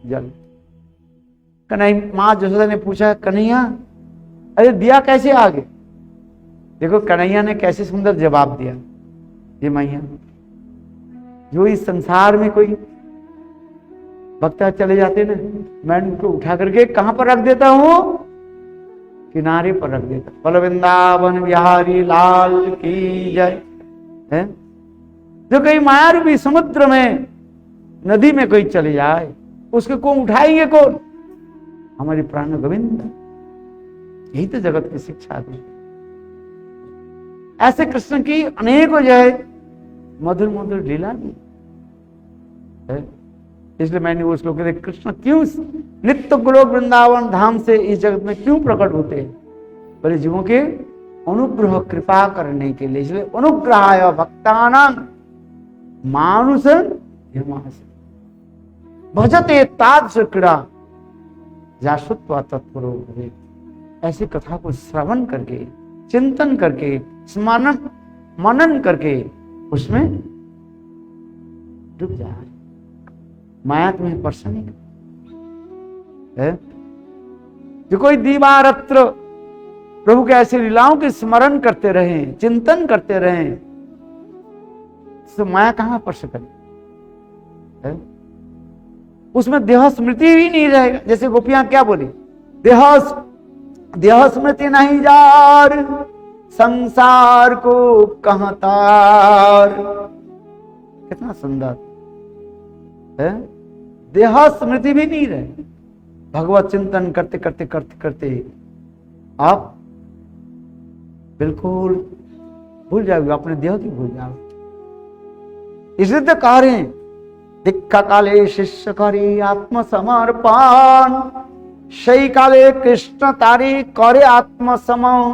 जल। कन्हैया, मां जसोदा ने पूछा, कन्हैया अरे दिया कैसे आ गए? देखो कन्हैया ने कैसे सुंदर जवाब दिया, ये मैया जो इस संसार में कोई भक्त चले जाते ना, मैं उनको उठा करके कहां पर रख देता हूं, किनारे पर रख देता। बोल वृंदावन बिहारी लाल की जय। है जो कहीं माया रूपी समुद्र में, नदी में कोई चले जाए, उसको कौन उठाएंगे? कौन? हमारी प्राण गोविंद। यही तो जगत की शिक्षा थी। ऐसे कृष्ण की अनेकों जो है मधुर मधुर लीला दी है। इसलिए मैंने वो श्लोक लिखे, कृष्ण क्यों नित्य गोलोक वृंदावन धाम से इस जगत में क्यों प्रकट होते हैं? बोले जीवों के अनुग्रह कृपा करने के लिए। इसलिए अनुग्रहाय भक्तानां मानुष भजते तादृश क्रीड़ा जाशुत्वा तत्परो भवे। ऐसी कथा को श्रवण करके, चिंतन करके, स्मरण मनन करके उसमें डूब जाए। माया तुम्हें स्पर्श नहीं है। जो कोई दीवारत्र प्रभु के ऐसी लीलाओं के स्मरण करते रहे, चिंतन करते रहे, तो माया कहां स्पर्श करे? उसमें देह स्मृति भी नहीं रहेगा। जैसे गोपियां क्या बोली, देह स्मृति नहीं जार, संसार को कहां तार। कितना सुंदर है। देह स्मृति भी नहीं रहे। भगवत चिंतन करते करते करते करते आप बिल्कुल भूल जाओगे, अपने देह की भूल जाओगे। इसलिए तो कह रहे हैं, दीक्षा काले शिष्य करे आत्मसमर्पण, সেই কালে কৃষ্ণ তারি করে আত্মসমর্পণ,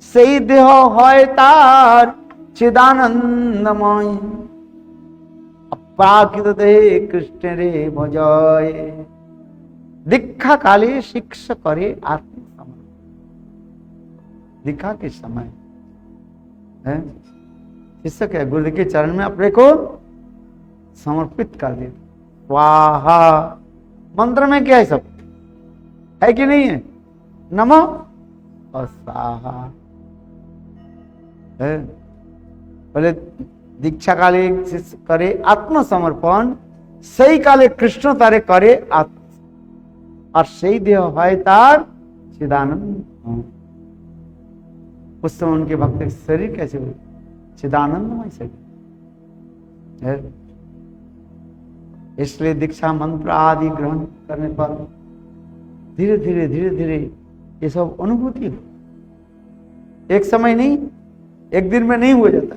সেই দেহ হয় তার চিদানন্দময়, অপ্রাকৃত দেহে কৃষ্ণেরে ভজয়। दीक्षा काले शिष्य करे आत्मसमर्पण। दीक्षा के समय है शिष्य के गुरु के चरण में अपने को समर्पित कर दे। स्वाहा मंत्र में क्या है, सब है कि नहीं है? नमो और स्वाहा है। बोले दीक्षा काले शिष्य करे आत्मसमर्पण, सही काले कृष्ण तारे करे आत्म, और सही देह है तार चिदानंद। उस समय उनके भक्त के शरीर कैसे हुए? चिदानंदमय शरीर है। इसलिए दीक्षा मंत्र आदि ग्रहण करने पर धीरे धीरे धीरे धीरे ये सब अनुभूति हो। एक समय नहीं, एक दिन में नहीं हो जाता।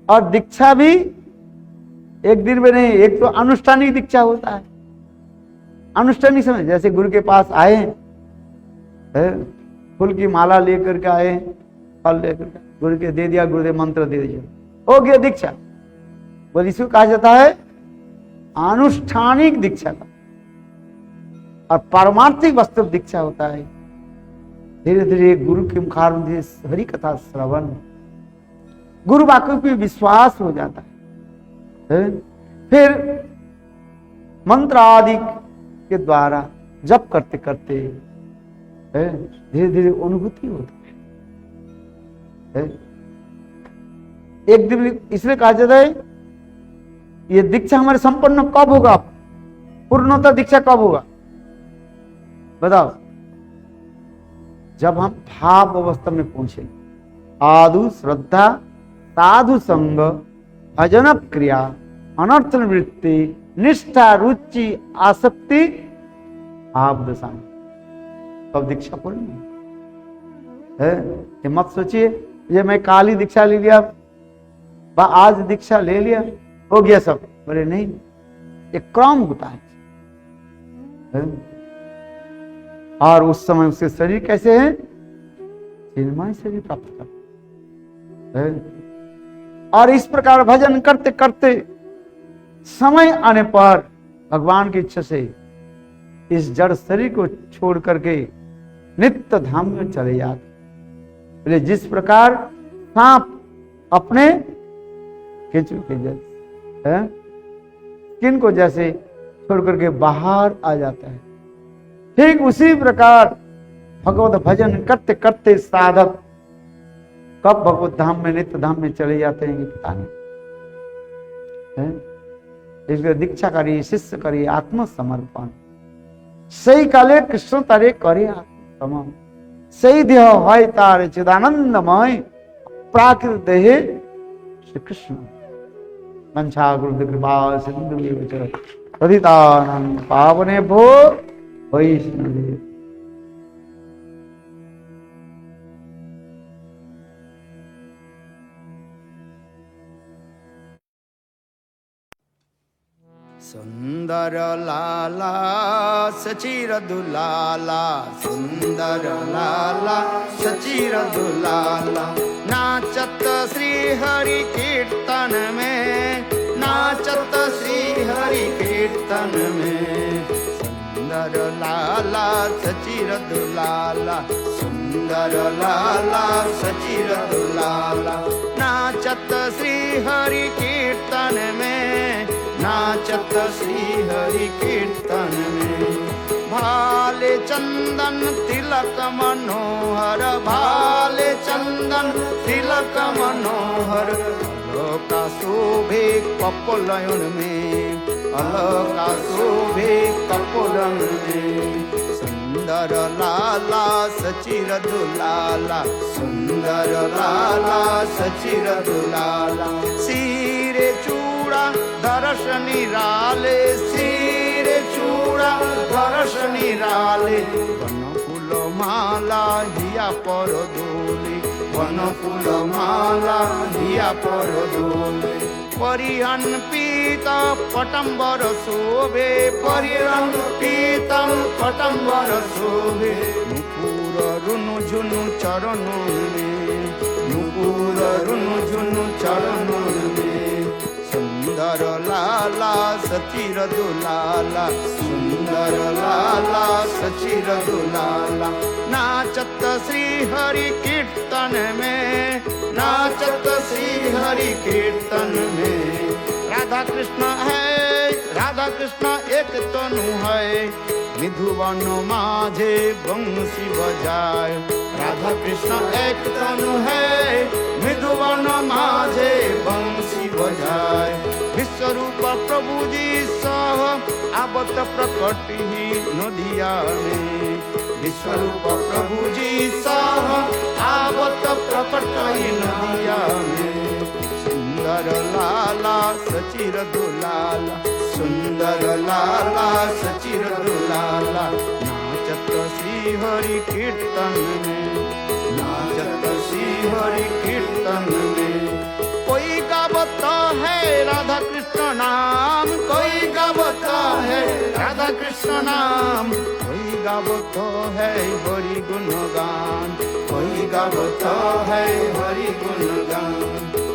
और दीक्षा भी एक दिन में नहीं, एक तो अनुष्ठानिक दीक्षा होता है। अनुष्ठानिक समय जैसे गुरु के पास आए हैं, फूल की माला लेकर के आए, फल लेकर के गुरु के दे दिया, गुरुदेव मंत्र दे दिया, हो गया दीक्षा। बोल इसको कहा जाता है अनुष्ठानिक दीक्षा का। और पारमार्थिक वास्तव दीक्षा होता है धीरे धीरे गुरु के मुखारबिंद से हरि कथा श्रवण, गुरु वाक्य पे विश्वास हो जाता है। फिर मंत्र आदि के द्वारा जप करते करते धीरे धीरे अनुभूति होती है। एक दिन इसलिए कहा जाता है ये दीक्षा हमारे संपन्न कब होगा, पूर्णतः दीक्षा कब होगा बताओ? जब हम भाव अवस्था में पहुंचे, आदु श्रद्धा साधु संग अजन क्रिया अनर्थ वृत्ति निष्ठा रुचि आसक्ति आप दशा, तब दीक्षा पूर्ण है। ये मत सोचिए ये मैं काली दीक्षा ले लिया आज दीक्षा ले लिया हो गया सब, बोले नहीं, एक क्रम होता है। और उस समय उसके शरीर कैसे है, चिन्मय शरीर प्राप्त कर। और इस प्रकार भजन करते करते समय आने पर भगवान की इच्छा से इस जड़ शरीर को छोड़ करके नित्य धाम में चले जाते। बोले जिस प्रकार सांप अपने केंचुए के जैसे स्किन को जैसे छोड़ करके बाहर आ जाता है, ठीक उसी प्रकार भगवत भजन करते करते साधक कब भगवत धाम में नित्य धाम में चले जाते हैं पता नहीं। इसलिए दीक्षा करिए, शिष्य करिए आत्मसमर्पण, सही काले कृष्ण तारे करे आत्मसमर्पण, सही देह है तारे चिदानंदमय प्राकृत देहे श्री कृष्ण। मंशा गुरु कृपा सिंधु पतितानां पावनेभ्यो वैष्णवेभ्यो। सुंदर लाला सचिर दुलाला, सुंदर लाला सचिर दुलाला, नाचत श्री हरि कीर्तन में, नाचत श्री हरि कीर्तन में। सुंदर लाला सचिर दुलाला, सुंदर लाला सचिर दुलाला, नाचत श्री हरि कीर्तन में, नाचत श्री हरि कीर्तन में। भाले चंदन तिलक मनोहर, भाले चंदन तिलक मनोहर, अलका शोभे कपोलयन में, अलका शोभे कपोलन में। सुंदर लाला सचिर दुलाला, सुंदर लाला सचिर दुलाला, सिरे चूड़ा दर्श निराले, सिरे चूड़ा दर्श निराले। वन फूल माला हिया पर डोले, वन फूल माला हिया पर डोले। परिहन पीता पटंबर शोभे, परिहन पीतम पटंबर शोभे। नुपुर रुनु झुनु चरणों में, नुपुर रुनु झुनु चरणों में। सुंदर लाला सचिर दुलाला, सुंदर लाला सचिर दुलाला, नाचत श्री हरि कीर्तन में, नाचत श्री हरि कीर्तन में। राधा कृष्ण है, राधा कृष्ण एक तनु है, निधुवन माझे बंसी बजाए। राधा कृष्ण एक तनु है, निधुवन माझे बंसी बजाए। विश्वरूप प्रभु जी सह आवत प्रकट ही नदिया में, विश्वरूप प्रभु जी सह आवत प्रकट ही नदिया में। सुंदर लाला सचिर दुलाला, सुंदर लाला सचिर दुलाला, नाचत श्री हरि कीर्तन में, नाचत श्री हरि कीर्तन में। कोई गावता है राधा कृष्ण नाम, कोई गावता है राधा कृष्ण नाम, कोई गावता है हरि गुणगान, कोई गावता है हरि गुणगान।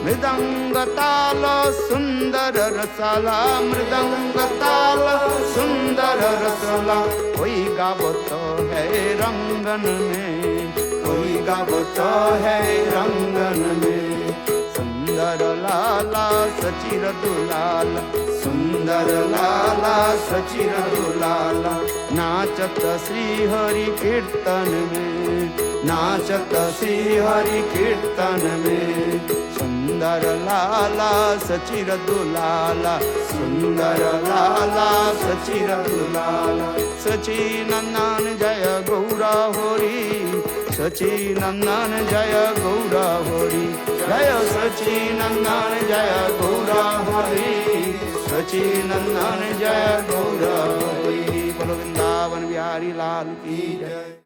मृदंग ताल सुंदर रसाला, मृदंग ताल सुंदर रसाला, कोई गावता है रंगन में, कोई गावता है रंगन में। सुंदर लाला सचिर दुलाला, सुंदर लाला सचिर दुलाला, नाचत श्री हरि कीर्तन में, नाचत श्री हरि कीर्तन में। सुंदर लाला सचिर दुलाला, सुंदर लाला सचिर दुलाला। सचिनंदन जय गौरा हरि, सचिनंदन जय गौरा हरि, जय सचिनंदन जय गौरा हरि, सचिनंदन जय गौरा हरि। बोलो वृंदावन बिहारी लाल की जय।